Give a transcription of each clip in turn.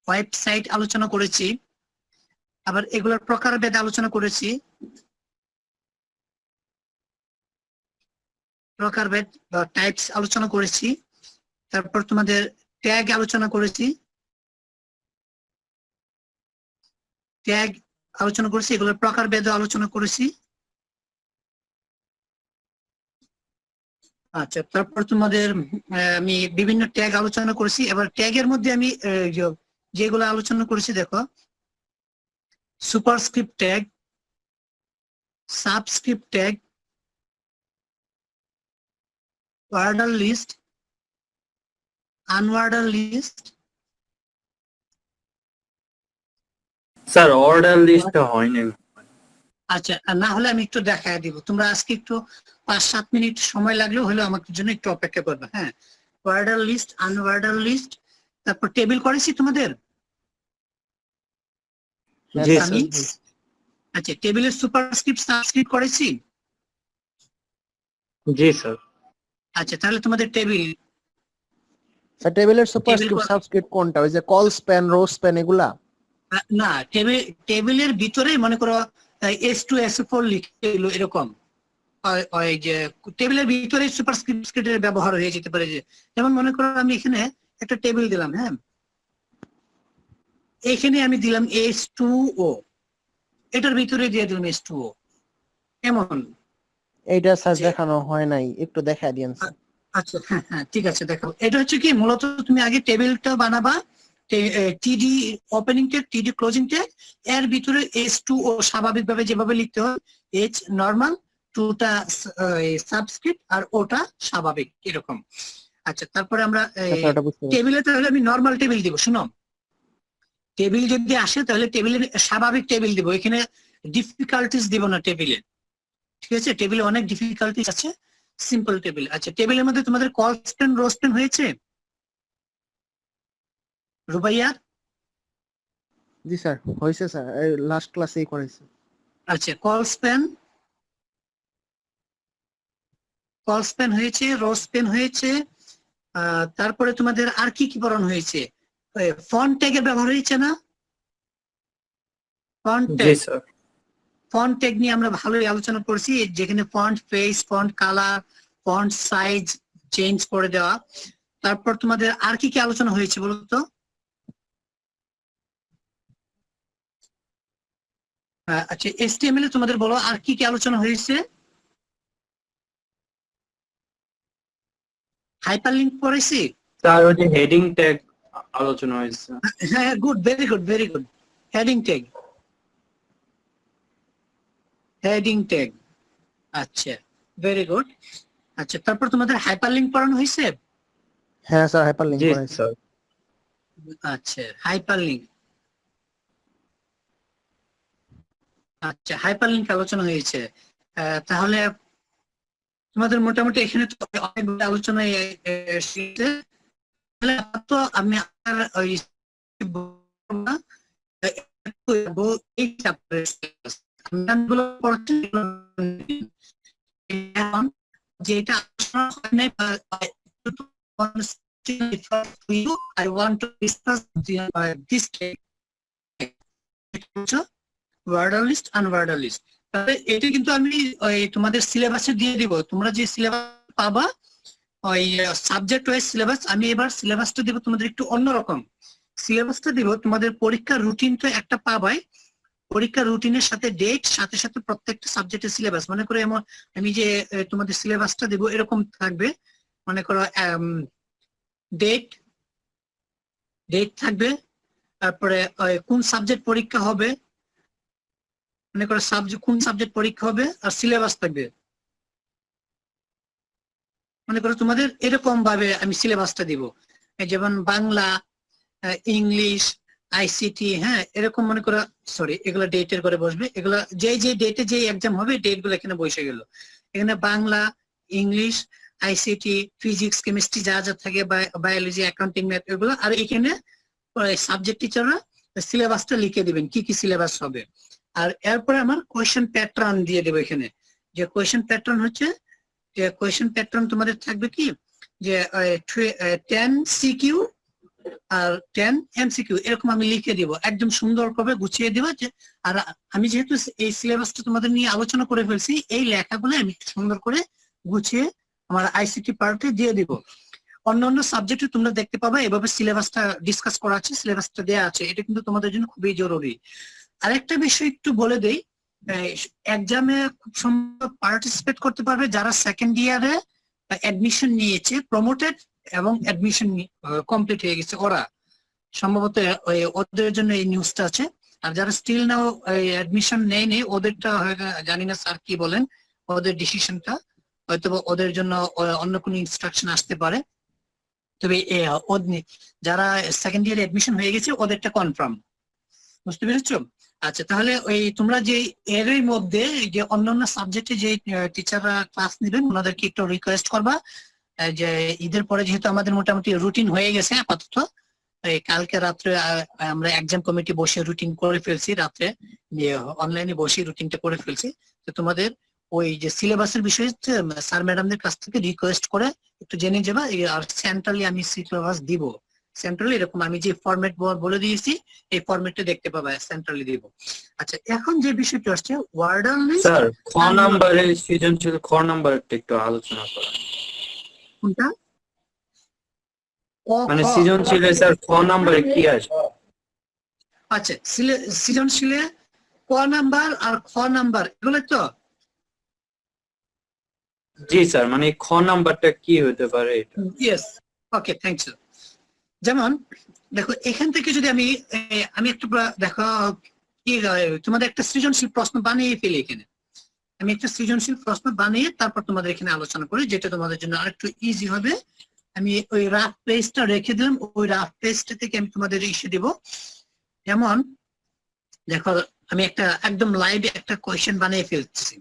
Website আলোচনা করেছি, আবার এগুলোর প্রকারভেদ আলোচনা করেছি, প্রকারভেদ বা টাইপস আলোচনা করেছি, তারপর তোমাদের ট্যাগ আলোচনা করেছি, ট্যাগ আলোচনা করেছি, এগুলোর প্রকারভেদ আলোচনা করেছি। আচ্ছা, তারপর তোমাদের আমি বিভিন্ন ট্যাগ আলোচনা করেছি। এবার ট্যাগের মধ্যে আমি যেগুলো আলোচনা করেছি দেখো, superscript tag, subscript tag, order list, unorder list. Sir order list হয়নি। আচ্ছা, না হলে আমি একটু দেখায় দিব, তোমরা আজকে একটু 5-7 মিনিট সময় লাগলেও হলেও আমাকে জন্য একটু অপেক্ষা করবে। হ্যাঁ, অর্ডার লিস্ট, আনঅর্ডার লিস্ট, তারপর টেবিল করেছি তোমাদের। জি আমি স্যার। আচ্ছা, টেবিলের সুপারস্ক্রিপ্ট সাবস্ক্রিপ্ট করেছি। জি স্যার। আচ্ছা, তাহলে তোমাদের টেবিল, স্যার টেবিলের সুপারস্ক্রিপ্ট সাবস্ক্রিপ্ট কোনটা, ওই যে কল স্প্যান, রো স্প্যান এগুলা? না, টেবিলের ভিতরে মনে করো S2 S4 লিখে দিল এরকম, ওই যে টেবিলের ভিতরে সুপারস্ক্রিপ্টের ব্যবহার হয়ে যেতে পারে। যেমন মনে করো আমি এখানে একটা টেবিল দিলাম, হ্যাঁ, এখানে আমি দিলাম H2O, এটার ভিতরে দিয়ে দিলাম H2O, এমন। এইটা স্যার দেখানো হয় নাই, একটু দেখায় দিয়েন স্যার। আচ্ছা, হ্যাঁ হ্যাঁ, ঠিক আছে, দেখো। এটা হচ্ছে কি, মূলত তুমি আগে টেবিলটা বানাবা, টিডি ওপেনিং ট্যাগ, টিডি ক্লোজিং ট্যাগ, এর ভিতরে H2O স্বাভাবিকভাবে যেভাবে লিখতে হয়, H নরমাল, 2টা সাবস্ক্রিপ্ট, আর ওটা স্বাভাবিক, এরকম। আচ্ছা, তারপরে আমরা টেবিলে তাহলে আমি নরমাল টেবিল দিব। শুনো, টেবিল যদি আসে তাহলে টেবিলের স্বাভাবিক টেবিল দিব, এখানে ডিফিকাল্টিস দিব না টেবিলে, ঠিক আছে? টেবিলে অনেক ডিফিকাল্টিস আছে, সিম্পল টেবিল। আচ্ছা, টেবিলের মধ্যে তোমাদের কল স্প্যান, রো স্প্যান হয়েছে রুবাইয়া? জি স্যার, হয়েছে স্যার, লাস্ট ক্লাসেই করেছি। আচ্ছা, কল স্প্যান হয়েছে, রো স্প্যান হয়েছে। তারপরে তোমাদের আর কি কি পড়ানো হয়েছে? ফন্ট ট্যাগের ব্যবহার হয়েছে না? ফন্ট ট্যাগ, ফন্ট ট্যাগ নিয়ে আমরা ভালোই আলোচনা করছি, যেখানে font face, font colour, font size change করে দেওয়া। তারপর তোমাদের আর কি কি আলোচনা হয়েছে বলো তো? আচ্ছা, HTML এ তোমাদের বলো আর কি কি আলোচনা হয়েছে? হাইপারলিংক পড়েছি। স্যার ওই যে হেডিং ট্যাগ আলোচনা হয়েছে। হ্যাঁ, good, very good, very good. Heading tag, heading tag, আচ্ছা, ভেরি গুড। আচ্ছা, তারপর তোমাদের হাইপারলিংক পড়ানো হয়েছে। হ্যাঁ স্যার, হাইপারলিংক জি করেছি। স্যার। আচ্ছা, হাইপারলিংক, আচ্ছা, হাইপারলিংক আলোচনা হয়েছে। তাহলে তোমাদের মোটামুটি এখানে তো অনেকগুলো আলোচনা এসেছে। তো আমি আর ওই এই চ্যাপ্টারগুলো পড়ছি, যেটা হয় নাই, I want to discuss this ordered list, unordered list. তাহলে এটা কিন্তু আমি ওই তোমাদের সিলেবাসে দিয়ে দিব, তোমরা যে সিলেবাস পাবা ওই সাবজেক্ট ওয়াইজ সিলেবাস। আমি এবার সিলেবাসটা দিব তোমাদের একটু অন্যরকম। সিলেবাসটা দিব তোমাদের পরীক্ষার রুটিন তো একটা পাবাই, পরীক্ষার রুটিনের সাথে ডেট, সাথে সাথে প্রত্যেকটা সাবজেক্টের সিলেবাস। মনে করো এমন আমি যে তোমাদের সিলেবাসটা দেব এরকম থাকবে, মনে করো ডেট, থাকবে, তারপরে কোন সাবজেক্ট পরীক্ষা হবে, মনে করো কোন সাবজেক্ট পরীক্ষা হবে, আর সিলেবাস থাকবে। মনে করো তোমাদের এরকম ভাবে আমি সিলেবাসটা দিব, যেমন বাংলা, ইংলিশ, ICT, হ্যাঁ, এরকম মনে করো, সরি, এগুলো ডেটের করে বসবে, এগুলো যে যে ডেটে যে এক্সাম হবে ডেট গুলো এখানে বসে গেল। এখানে Bangla, English, ICT, physics, chemistry যা যা থাকে, বায়োলজি, অ্যাকাউন্টিং, ম্যাথ, এগুলো। আর এখানে সাবজেক্ট টিচাররা সিলেবাসটা লিখে দিবেন কি কি সিলেবাস হবে। আর এরপরে আমার কোয়েশ্চেন প্যাটার্ন দিয়ে দেবো এখানে, যে কোয়েশ্চেন প্যাটার্ন হচ্ছে, যে কোয়েশ্চেন প্যাটার্ন তোমাদের থাকবে কি, যে 10 CQ, আর 10 এমসিকিউ এরকম আমি লিখে দিব, একদম সুন্দর করে গুছিয়ে দিব। আর আমি যেহেতু এই সিলেবাসটা তোমাদের নিয়ে আলোচনা করে ফেলছি, এই লেখাগুলো আমি একটু সুন্দর করে গুছিয়ে আমার আইসিটি পার্টে দিয়ে দিব। অন্যান্য সাবজেক্টে তোমরা দেখতে পাবে এভাবে সিলেবাসটা ডিসকাস করা আছে, সিলেবাসটা দেওয়া আছে, এটা কিন্তু তোমাদের জন্য খুবই জরুরি। আরেকটা বিষয় একটু বলে দেই, এক্সামে খুব সম্ভব পার্টিসিপেট করতে পারবে যারা সেকেন্ড ইয়ারে অ্যাডমিশন নিয়েছে, প্রমোটেড এবং অ্যাডমিশন কমপ্লিট হয়ে গেছে, ওরা সম্ভবত ওদের জন্য এই নিউজটা আছে। আর যারা স্টিল নাও অ্যাডমিশন নেয়নি ওদেরটা জানি না স্যার কি বলেন, ওদের ডিসিশনটা হয়তো ওদের জন্য অন্য কোনো ইনস্ট্রাকশন আসতে পারে। তবে যারা সেকেন্ড ইয়ারে অ্যাডমিশন হয়ে গেছে ওদেরটা কনফার্ম, বুঝতে পেরেছো? আচ্ছা, তাহলে ওই তোমরা যে এরই মধ্যে যে অন্যান্য সাবজেক্টে যে টিচাররা ক্লাস নেবেন ওনাদেরকে একটু রিকোয়েস্ট করবা যে ঈদের পরে যেহেতু আমাদের মোটামুটি রুটিন হয়ে গেছে আপাতত, কালকে রাত্রে আমরা এক্সাম কমিটি বসে রুটিন করে ফেলছি, রাত্রে অনলাইনে বসে রুটিনটা করে ফেলছি। তো তোমাদের ওই যে সিলেবাসের বিষয়ে স্যার ম্যাডামদের কাছ থেকে রিকোয়েস্ট করে একটু জেনে যাবা। আর সেন্ট্রালি আমি সিলেবাস দিব, সেন্ট্রালি এরকম আমি যে ফরম্যাট বলে দিয়েছি এই ফরম্যাটটা দেখতে পাবা, সেন্ট্রালি দিব। আচ্ছা, এখন যে বিষয়টা আসছে ওয়ার্ডার লিস্ট। স্যার খ নাম্বারে সৃজনশীল খ নাম্বারটা একটু আলোচনা করা, কোনটা? মানে সৃজনশীলে স্যার খ নাম্বারে কি আসবে? আচ্ছা, সৃজনশীলে ক নাম্বার আর খ নাম্বার এগুলো তো। জি স্যার, মানে খ নাম্বারটা কি হতে পারে এটা? Yes, okay, thank you. যেমন দেখো এখান থেকে যদি আমি একটু দেখো কি তোমাদের একটা সৃজনশীল প্রশ্ন বানিয়ে ফেলি। এখানে আমি একটা সৃজনশীল প্রশ্ন বানিয়ে তারপর তোমাদের এখানে আলোচনা করি, যেটা তোমাদের জন্য আরেকটু ইজি হবে। আমি ওই রাফ পেজটা রেখে দিলাম, ওই রাফ পেজটা থেকে আমি তোমাদের ইস্যু দিব। যেমন দেখো আমি একটা একদম লাইভ একটা কোয়েশ্চেন বানিয়ে ফেলছি।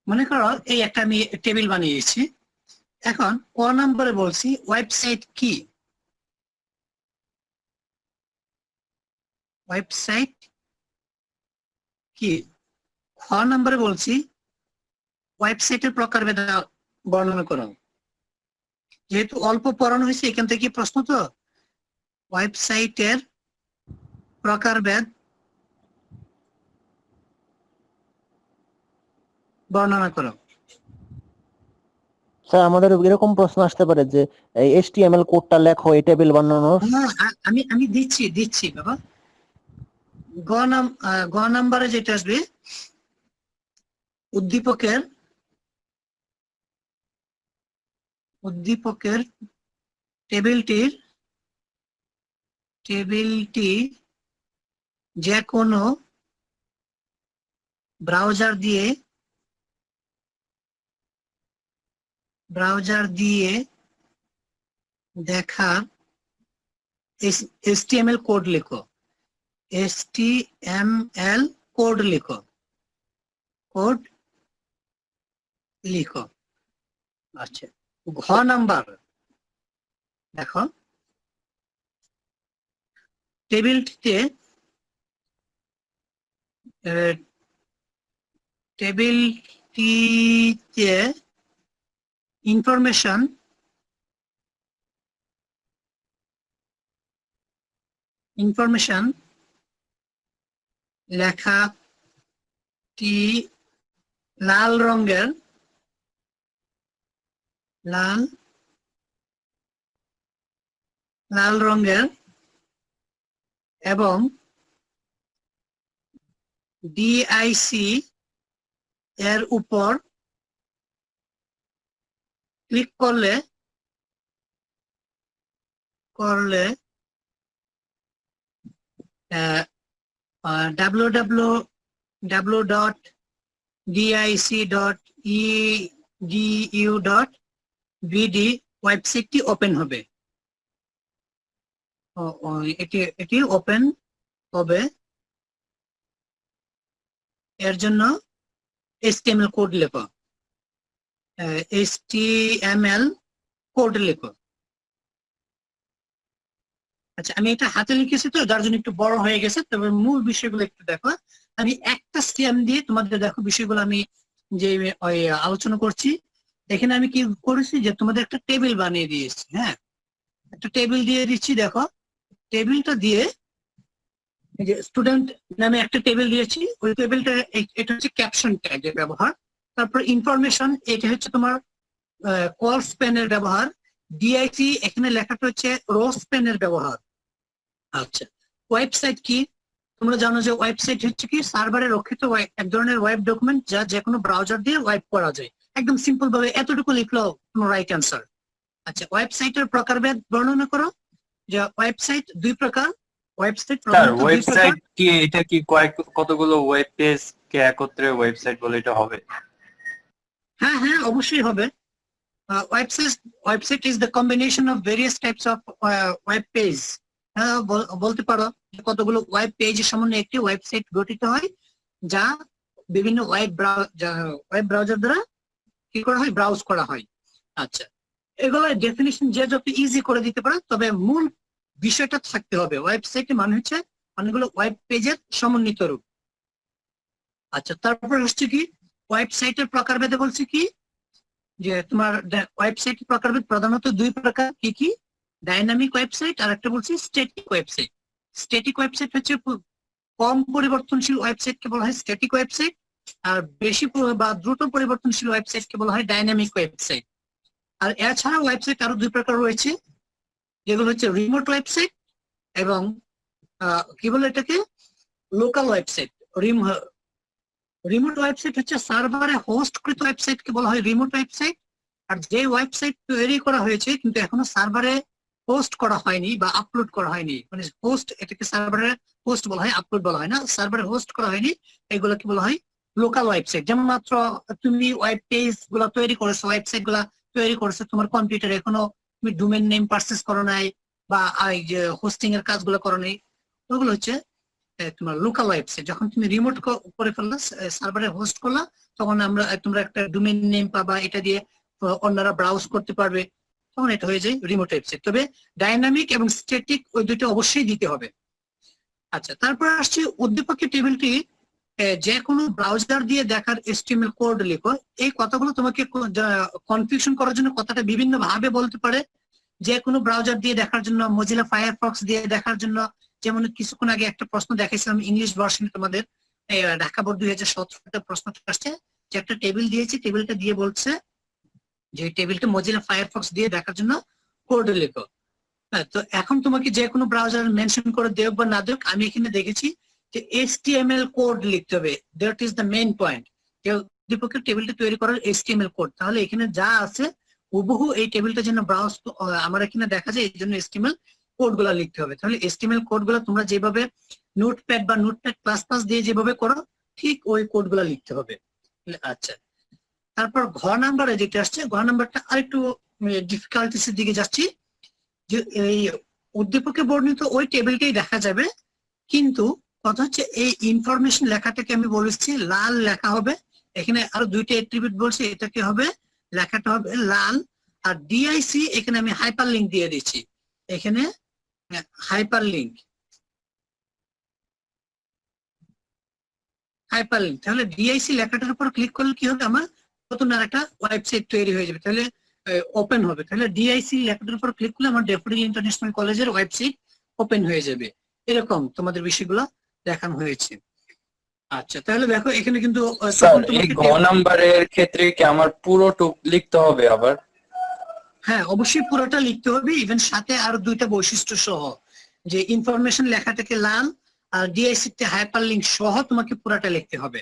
মনে করো এই একটা আমি টেবিল বানিয়েছি। এখন ক নম্বরে বলছি ওয়েবসাইট কি, ওয়েবসাইট কি। খ নম্বরে বলছি ওয়েবসাইটের প্রকারভেদ বর্ণনা করো। যেহেতু অল্প পড়ানো হয়েছে এখান থেকে প্রশ্ন, তো ওয়েবসাইটের প্রকারভেদ বর্ণনা করো। স্যার আমাদের এরকম প্রশ্ন আসতে পারে যে এই HTML কোডটা লেখো এই টেবিল বানানোর। আমি দিচ্ছি বাবা। গ নাম্বারে যেটা আসবে উদ্দীপকের টেবিলটি যে কোনো ব্রাউজার দিয়ে দেখা HTML কোড লেখো, HTML কোড লিখো। আচ্ছা, ঘ নাম্বার দেখো টেবিলটিতে ইনফরমেশন লেখাটি লাল রঙের এবং DIC এর উপর ক্লিক করলে www.dic.edu.bd ওয়েবসাইটটি ওপেন হবে। এটি এটি ওপেন হবে, এর জন্য HTML কোড লেখো, HTML কোড লেখো। আচ্ছা, আমি এটা হাতে লিখেছি তো যার জন্য একটু বড় হয়ে গেছে, তবে মূল বিষয়গুলো একটু দেখো। আমি একটা স্টেম দিয়ে তোমাদের দেখো বিষয়গুলো আমি যে আলোচনা করছি। এখানে আমি কি করেছি যে তোমাদের একটা টেবিল বানিয়ে দিয়েছি। হ্যাঁ, একটা টেবিল দিয়ে দিচ্ছি। দেখো টেবিলটা দিয়ে এই যে স্টুডেন্ট নামে একটা টেবিল দিয়েছি, ওই টেবিলটা এটা হচ্ছে ক্যাপশন ট্যাগের ব্যবহার। তারপর ইনফরমেশন, এটা হচ্ছে তোমার কল স্প্যানের ব্যবহার। ডিআইসি, এখানে লেখাটা হচ্ছে রো স্প্যানের ব্যবহার। আচ্ছা, ওয়েবসাইট কি? তোমরা জানো যে ওয়েবসাইট হচ্ছে কি সার্ভারে রক্ষিত এক ধরনের ওয়েব ডকুমেন্ট যা যে কোনো ব্রাউজার দিয়ে ওয়েব করা যায়। একদম সিম্পল ভাবে এতটুকু লিখলো কোনো রাইট অ্যান্সার। আচ্ছা, ওয়েবসাইটের প্রকারভেদ বর্ণনা করো। যে ওয়েবসাইট দুই প্রকার। ওয়েবসাইট স্যার প্রধানত দুই প্রকার। ওয়েবসাইট কি এটা কি কতগুলো ওয়েব পেজ কে একত্রে ওয়েবসাইট বলে এটা হবে? হ্যাঁ হ্যাঁ, অবশ্যই হবে। Website is the combination of various types of web page. হ্যাঁ, বলতে পারো যে কতগুলো ওয়েব পেজের সমন্বয়ে একটি ওয়েবসাইট গঠিত হয়, যা বিভিন্ন ওয়েব ব্রাউজার দ্বারা কি করা হয়, ব্রাউজ করা হয়। আচ্ছা, এগুলোর ডেফিনিশন যে যত ইজি করে দিতে পারে, তবে মূল বিষয়টা থাকতে হবে ওয়েবসাইট মানে হচ্ছে অনেকগুলো ওয়েব পেজের সমন্বিত রূপ। আচ্ছা, তারপর হচ্ছে কি ওয়েবসাইটের প্রকারভেদে বলছি কি যে তোমার ওয়েবসাইট প্রকারভেদ প্রধানত দুই প্রকার। কি কি? ডাইনামিক ওয়েবসাইট আর একটা বলছি স্ট্যাটিক ওয়েবসাইট। স্ট্যাটিক ওয়েবসাইট হচ্ছে কম পরিবর্তনশীল ওয়েবসাইটকে বলা হয় স্ট্যাটিক ওয়েবসাইট, আর বেশি বা দ্রুত পরিবর্তনশীল ওয়েবসাইটকে বলা হয় ডাইনামিক ওয়েবসাইট। আর এছাড়া ওয়েবসাইট আরো দুই প্রকার রয়েছে, যেগুলো হচ্ছে রিমোট ওয়েবসাইট এবং কি বলে এটাকে, লোকাল ওয়েবসাইট। রিমোট ওয়েবসাইট হচ্ছে সার্ভারে হোস্টকৃত ওয়েবসাইটকে বলা হয় রিমোট ওয়েবসাইট। আর যে ওয়েবসাইট তৈরি করা হয়েছে কিন্তু এখনো সার্ভারে পোস্ট করা হয়নি বা আপলোড করা হয়নি, মানে হোস্ট, এটাকে সার্ভারে হোস্ট বলা হয়, আপলোড বলা হয় না, সার্ভারে হোস্ট করা হয়নি, এগুলোকে বলা হয় লোকাল ওয়েবসাইট। যেমন মাত্র তুমি ওয়েব পেজ গুলা তৈরি করেছো, ওয়েবসাইট গুলা তৈরি করেছো তোমার কম্পিউটারে, এখনো তুমি ডোমেইন নেম পারচেজ করো নাই বা এই যে হোস্টিং এর কাজগুলো করো নাই, ওগুলো হচ্ছে তোমার লোকাল ওয়েবসাইট। যখন তুমি রিমোট করে ফেললা, সার্ভারে হোস্ট করলা, তখন তোমরা একটা ডোমেইন নেম পাবা, এটা দিয়ে অন্যরা ব্রাউজ করতে পারবে, তখন এটা হয়ে যায় রিমোট ওয়েবসাইট। তবে ডাইনামিক এবং স্ট্যাটিক ওই দুটো অবশ্যই দিতে হবে। আচ্ছা, তারপর আসছে উদ্দীপকের টেবিলটি যে কোনো ব্রাউজার দিয়ে দেখার HTML কোড লিখো। এই কথাগুলো তোমাকে কনফিউশন করার জন্য কথাটা বিভিন্ন ভাবে বলতে পারে। যে কোনো ব্রাউজার দিয়ে দেখার জন্য, মজিলা ফায়ারফক্স দিয়ে দেখার জন্য, যেমন কিছুক্ষণ আগে একটা প্রশ্ন দেখাইছিলাম ইংলিশ ভার্সনে তোমাদের, ঢাকা বোর্ড 2017 প্রশ্ন আসছে যে একটা টেবিল দিয়েছি, টেবিলটা দিয়ে বলছে যে টেবিলটা মজিলা ফায়ারফক্স দিয়ে দেখার জন্য কোড লেখো। হ্যাঁ, তো এখন তোমাকে যে কোনো ব্রাউজার মেনশন করে দেব বা না দেব, আমি এখানে দেখেছি যে HTML কোড লিখতে হবে। That is the main point, যে উদ্দীপকের টেবিলটা তৈরি করার HTML কোড। তাহলে এখানে যা আছে হুবহু এই টেবিলটা যেন ব্রাউজ আমার এখানে দেখা যায়, এই জন্য HTML কোড গুলা লিখতে হবে। তাহলে HTML কোড গুলা তোমরা যেভাবে নোটপ্যাড বা নোটপ্যাড প্লাস প্লাস দিয়ে যেভাবে করো, ঠিক ওই কোড গুলা লিখতে হবে। আচ্ছা, তারপর ঘ নাম্বারে যেটা আসছে, ঘ নাম্বারটা আরেকটু ডিফিকাল্টিস এর দিকে যাচ্ছি। যে এই উদ্দীপকে বর্ণিত ওই টেবিলটাই দেখা যাবে, কিন্তু কথা হচ্ছে এই ইনফরমেশন লেখাটাকে আমি বলেছি লাল লেখা হবে। এখানে আরো দুইটা অ্যাট্রিবিউট বলছি, এটাকে হবে, লেখাটা হবে লাল। আর ডিআইসি এখানে আমি হাইপার লিঙ্ক দিয়ে দিচ্ছি, এখানে হাইপার লিঙ্ক। তাহলে ডিআইসি লেখাটার উপর ক্লিক করলে কি হবে, আমার নতুন আর একটা ওয়েবসাইট তৈরি হয়ে যাবে, তাহলে ওপেন হবে। তাহলে ডিআইসি লেখাটার উপর ক্লিক করলে আমার ড্যাফোডিল ইন্টারন্যাশনাল কলেজের ওয়েবসাইট ওপেন হয়ে যাবে। এরকম তোমাদের বিষয়গুলো দেখানো হয়েছে। আচ্ছা, তাহলে দেখো এখানে কিন্তু স্যার এই ঘ নাম্বারের ক্ষেত্রে কি আমার পুরোটুক লিখতে হবে আবার? হ্যাঁ, অবশ্যই পুরোটা লিখতে হবে, ইভেন সাথে আরো দুইটা বৈশিষ্ট্য সহ, যে ইনফরমেশন লেখাটাকে লাল আর ডিআইসি তে হাইপার লিঙ্ক সহ তোমাকে পুরোটা লিখতে হবে।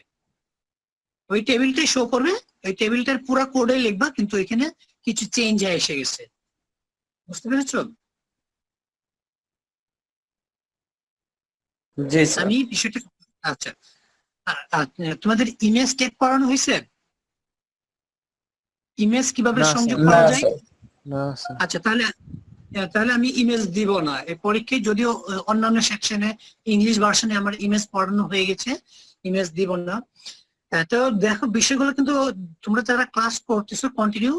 ওই টেবিলটাই শো করবে, ওই টেবিলটার পুরো কোডে লিখবা, কিন্তু এখানে কিছু চেঞ্জ এসে গেছে। বুঝতে পেরেছো? জি স্যার। আমি বিষয়টা, আচ্ছা, তোমাদের ইমেজ টেক করানো হয়েছে? ইমেজ কিভাবে না, সংযোগ স্যার। করা না যায়? স্যার। না স্যার। আচ্ছা, তাহলে তাহলে আমি ইমেজ দিব না এই পরীক্ষায়, যদিও অন্যান্য সেকশনে ইংলিশ ভার্সনে আমার ইমেজ পড়ানো হয়ে গেছে, ইমেজ দিব না। তো দেখো বিষয়গুলো কিন্তু তোমরা যারা ক্লাস করতেছো কন্টিনিউ,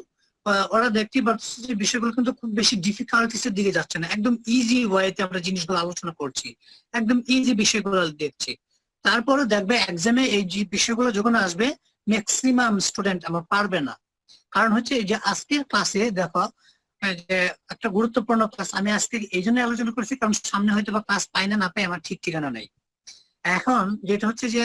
ওরা দেখতে পাচ্ছ যে বিষয়গুলো কিন্তু খুব বেশি ডিফিকাল্টিস এর দিকে যাচ্ছে না, একদম ইজি ওয়েতে আমরা জিনিসগুলো আলোচনা করছি, একদম ইজি বিষয়গুলো দেখছি। তারপরে দেখবে এক্সামে এই যে বিষয়গুলো যখন আসবে ম্যাক্সিমাম স্টুডেন্ট আমার পারবে না। কারণ হচ্ছে এই যে আজকের ক্লাসে দেখো যে একটা গুরুত্বপূর্ণ ক্লাস আমি আজকে এই জন্য আলোচনা করছি, কারণ সামনে হয়তো বা ক্লাস পাই না পাই আমার ঠিক ঠিকানা নেই। এখন যেটা হচ্ছে যে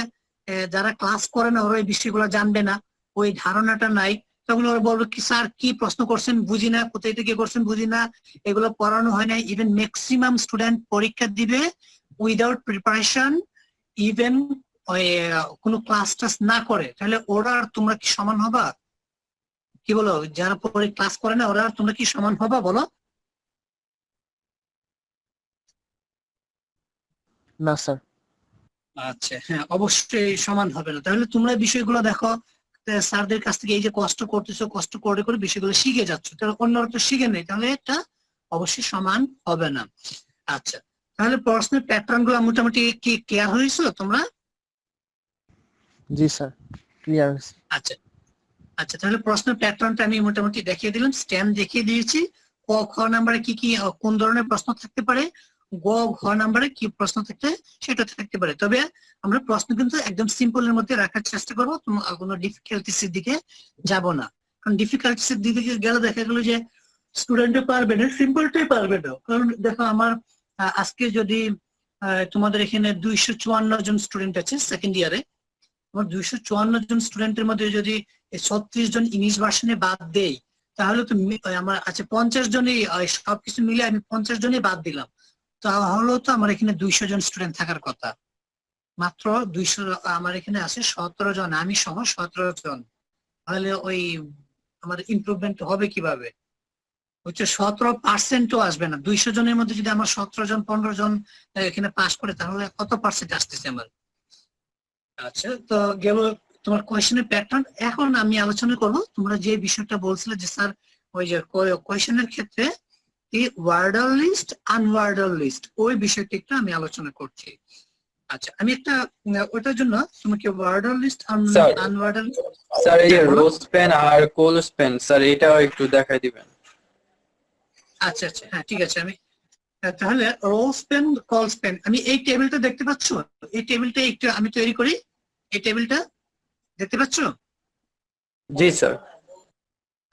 যারা ক্লাস করে না ওরা এই বিষয়গুলো জানবে না, ওই ধারণাটা নাই, তখন ওরা বলবে কি স্যার কি প্রশ্ন করছেন বুঝি না, কোথায় থেকে করছেন বুঝি না, এগুলো পড়ানো হয় না। ইভেন ম্যাক্সিমাম স্টুডেন্ট পরীক্ষা দিবে উইদাউট প্রিপারেশন, ইভেন কোনো ক্লাস টাস না করে, তাহলে ওরা আর তোমরা কি সমান হবা? কি বলো, যারা পরে ক্লাস করে না ওরা আর তোমরা কি সমান হবা বলো? না স্যার। আচ্ছা হ্যাঁ, অবশ্যই সমান হবে না। তাহলে তোমরা এই বিষয়গুলো দেখো, স্যারদের কাছ থেকে এই যে কষ্ট করতেছো, কষ্ট করে করে বিষয়গুলো শিখে যাচ্ছ, তাহলে অন্যরা তো শিখে নেই, তাহলে এটা অবশ্যই সমান হবে না। আচ্ছা, তাহলে প্রশ্নের প্যাটার্ন গুলো মোটামুটি কি ক্লিয়ার হয়েছিল তোমরা? জি স্যার, ক্লিয়ার। আচ্ছা আচ্ছা, তাহলে প্রশ্নের প্যাটার্নটা আমি মোটামুটি দেখিয়ে দিলাম, স্ট্যাম্প দেখিয়ে দিয়েছি। ক খ নাম্বারে কি কি কোন ধরনের প্রশ্ন থাকতে পারে, গ ঘ নাম্বারে কি প্রশ্ন থাকতে সেটা থাকতে পারে। তবে আমরা প্রশ্ন কিন্তু একদম সিম্পলের মধ্যে রাখার চেষ্টা করবো, কোনো ডিফিকাল্টিস এর দিকে যাব না। কারণ ডিফিকাল্টিস এর দিকে গেলে দেখা গেল যে স্টুডেন্টও পারবে না, সিম্পলটাই পারবে না। কারণ দেখো আমার আজকে যদি তোমাদের এখানে 254 জন স্টুডেন্ট আছে সেকেন্ড ইয়ারে, আমার 254 জন স্টুডেন্টের মধ্যে যদি 36 জন ইংলিশ ভার্সনে বাদ দেই, তাহলে তো আমার আছে 50 জনই, সবকিছু মিলে আমি 50 জনই বাদ দিলাম, তাহলে তো আমার এখানে 200 জন স্টুডেন্ট থাকার কথা। মাত্র 200, আমার এখানে আছে 17 জন, আমি সহ 17 জন। তাহলে ওই আমার ইমপ্রুভমেন্ট হবে কিভাবে? হচ্ছে 17%ও আসবে না। 200 জনের মধ্যে যদি আমার 17 জন 15 জন এখানে পাস করে, তাহলে কত পার্সেন্ট আসতেছে আমার? আচ্ছা, তো গেল তোমার কোয়েশ্চেনের প্যাটার্ন। এখন আমি আলোচনা করব তোমরা যে বিষয়টা বলছিলে যে স্যার ওই যে কোয়েশ্চেনের ক্ষেত্রে এই ওয়ার্ডার লিস্ট আনওয়ার্ডার লিস্ট, ওই বিষয়টা একটু আমি আলোচনা করছি। আচ্ছা, আমি একটা ওটার জন্য তোমাকে ওয়ার্ডার লিস্ট স্যার আনওয়ার্ডার স্যার এই যে রোজ পেন আর কোলস পেন স্যার এটাও একটু দেখাই দিবেন। আচ্ছা আচ্ছা হ্যাঁ ঠিক আছে। আমি তাহলে রোজ পেন কলস পেন, আমি এই টেবিলটা দেখতে পাচ্ছ, এই টেবিলটা একটু আমি তৈরি করি, এই টেবিলটা দেখতে পাচ্ছ? জি স্যার।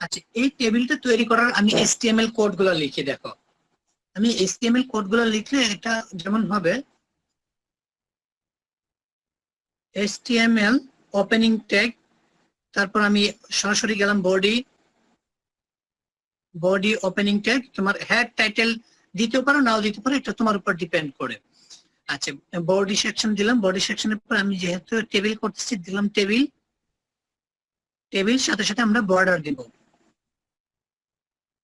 আচ্ছা, এই টেবিলটা তৈরি করার আমি HTML কোড গুলো লিখে দেখো। আমি HTML কোড গুলো লিখলে এটা যেমন হবে HTML ওপেনিং ট্যাগ, তারপর আমি সরাসরি গেলাম বডি ওপেনিং ট্যাগ, তোমার হেড টাইটেল দিতেও পারো নাও দিতে পারো, এটা তোমার উপর ডিপেন্ড করে। আচ্ছা, বডি সেকশন দিলাম, বডি সেকশনের পর আমি যেহেতু টেবিল করতেছি দিলাম টেবিল সাথে সাথে আমরা বর্ডার দিব।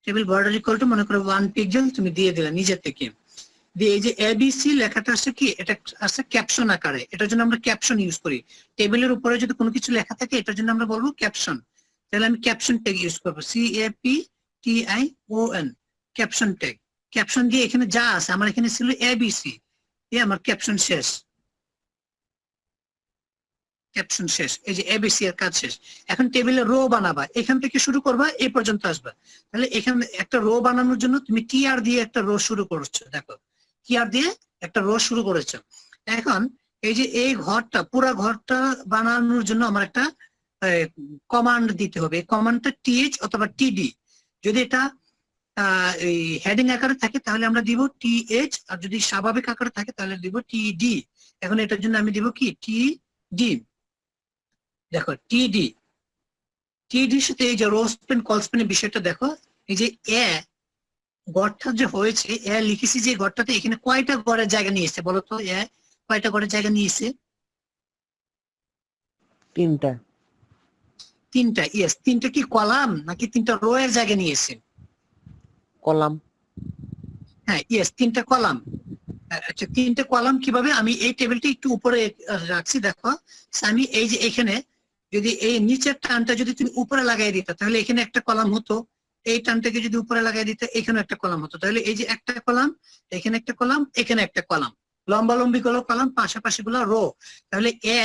টেবিল বর্ডার ইকুয়াল টু মনে করো 1 পিক্সেল তুমি দিয়ে দিলে নিজে থেকে। দিয়ে এই যে ABC লেখাটা আছে কি, এটা আছে ক্যাপশন আকারে, এটার জন্য আমরা ক্যাপশন ইউজ করি। টেবিলের উপরে যদি কোনো কিছু লেখা থাকে এটার জন্য আমরা বলবো ক্যাপশন, তাহলে আমি ক্যাপশন ট্যাগ ইউজ করবো, CAPTION, ক্যাপশন ট্যাগ। ক্যাপশন দিয়ে এখানে যা আছে, আমার এখানে ছিল ABC, আমার ক্যাপশন শেষ, ক্যাপশন শেষ, এই যে ABC এর কাজ শেষ। এখন টেবিলে রো বানাবা, এখান থেকে শুরু করবা এই পর্যন্ত আসবা। তাহলে এখানে একটা রো বানানোর জন্য তুমি TR দিয়ে একটা রো শুরু করছো, দেখো TR দিয়ে একটা রো শুরু করেছো। এখন এই যে এই ঘরটা, পুরো ঘরটা বানানোর জন্য আমার একটা কমান্ড দিতে হবে। কমান্ডটা TH অথবা TD, যদি এটা এই হেডিং আকারে থাকে তাহলে আমরা দিব TH, আর যদি স্বাভাবিক আকারে থাকে তাহলে দিব TD। এখন এটার জন্য আমি দিব কি TD, দেখো টিডির সাথে এই যে রোজ পেন কলস পেনের বিষয়টা দেখো, এই যে গড়টা যে হয়েছে লিখেছি, যে গড়টাতে এখানে কয়টা গড়ের জায়গা নিয়েছে বলো তো? কয়টা গড়ের জায়গা নিয়েছে? 3টা। 3টা, ইয়েস। 3টা কি কলাম নাকি 3টা রো এর জায়গা নিয়েছে? কলাম। হ্যাঁ ইয়েস, 3টা কলাম। আচ্ছা, 3টা কলাম কিভাবে? আমি এই টেবিলটা একটু উপরে রাখছি, দেখো আমি এই যে এখানে যদি এই নিচের টানটা যদি তুমি উপরে লাগাই দিতা তাহলে এখানে একটা কলাম হতো, এই টার্মটাকে যদি উপরে লাগাই দিতে এখানে একটা কলাম হতো, তাহলে এই যে একটা কলাম, এখানে একটা কলাম, এখানে একটা কলাম, লম্বালম্বি গুলো কলাম, পাশাপাশি গুলো রো, তাহলে এ